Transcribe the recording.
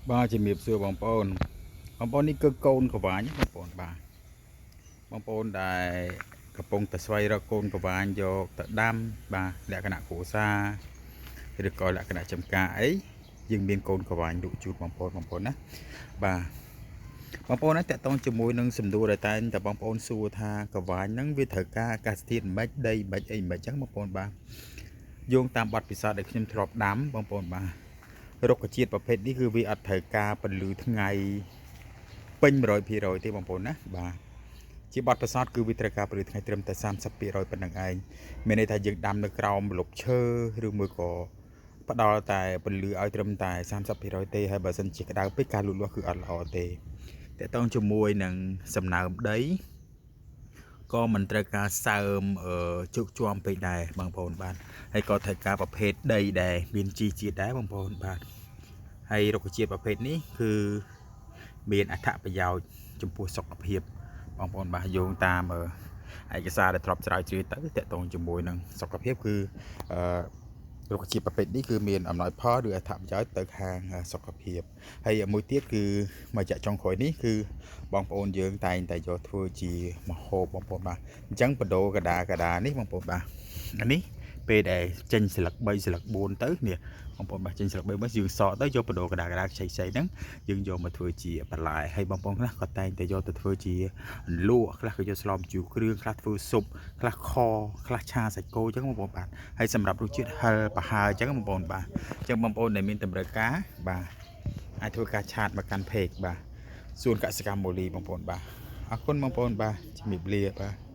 ba chỉ miệp xưa bong pôn ní cơ côn của ván nhé bong pôn đạiกระปงตะไคร้ระโกนกบาลโยตะดำบ่าและขณะโขซาหรือก่อและขณะจำกาไอ้ยังเบียนโกนกบาลดุจูดบางปนนะบ่าบางปนนั้นแต่ต้องจมูกนึงสมดูได้แต่บางปนสู้ทากบาลนั้นวิถีกากาสตินไม่ได้ไม่ไอ้ไม่จังบางปนบ่าโยงตามบัตรพิศาจได้ขึ้นทรอบดำบางปนบ่าโรคกระเจี๊ยบประเภทนี้คือวิอัตถิกาเป็นหรือทั้งไงเป็น100%ที่บางปนนะบ่าជាបទពិសោធន៍គឺវិទ្យាការប្រតិថ្ងៃត្រឹមតែ30%ប៉ុណ្ណឹងឯងមានន័យថាយើងដាំនៅក្រោមម្លប់ឈើឬមួយក៏ផ្ដល់តែពលឺឲ្យត្រឹមតែ30%ទេហើយបើសិនជាក្តៅពេកការលូតលាស់គឺអត់ល្អទេតើតោងជាមួយនឹងសំណើមដីក៏មិនត្រូវការសើមជោគជាំពេកដែរបងប្អូនបាទហើយក៏ត្រូវការប្រភេទដីដែលមានជីជាតិដែរបងប្អូនបាទហើយរុក្ខជាតិប្រភេទនេះគឺមានអត្ថប្រយោជន៍ចំពោះសុខភាពបងប្អូនបាទយោងតាមឯកសារដែលធ្លាប់ស្រាវជ្រាវទៅតកតងជាមួយនឹងសុខភាពគឺរុក្ខជាតិប្រភេទនេះគឺមានអំណោយផលឬអត្ថប្រយោជន៍ទៅខាងសុខភាពហើយមួយទៀតគឺមកចាក់ចុងក្រោយនេះគឺបងប្អូនយើងតែងតែយកធ្វើជាម្ហូបបងប្អូនបាទអញ្ចឹងបដូរកដានេះបងប្អូនបាទនេះពេលដែលចេញស្លឹក3ស្លឹក4ទៅនេះបងប្អូនបាទចេញស្លឹក3មកយើងសកទៅយកបដូរកដាខ្ចីហ្នឹងយើងយកមកធ្វើជាបន្លែហើយបងប្អូនខ្លះក៏តែងតែយកទៅធ្វើជាលក់ខ្លះក៏យកស្លម្ជូរគ្រឿងខ្លះធ្វើស៊ុបខ្លះខខ្លះឆាសាច់គោអញ្ចឹងបងប្អូនបាទហើយសម្រាប់រសជាតិហឹរប្រហើរអញ្ចឹងបងប្អូនបាទអញ្ចឹងបងប្អូនដែលមានតម្រូវការបាទអាចធ្វើការឆាតមកកាន់เพจបាទសួនកសិកម្មម៉ូលីបងប្អូនបាទអរគុណបងប្អូនបាទជំរាបលាបាទ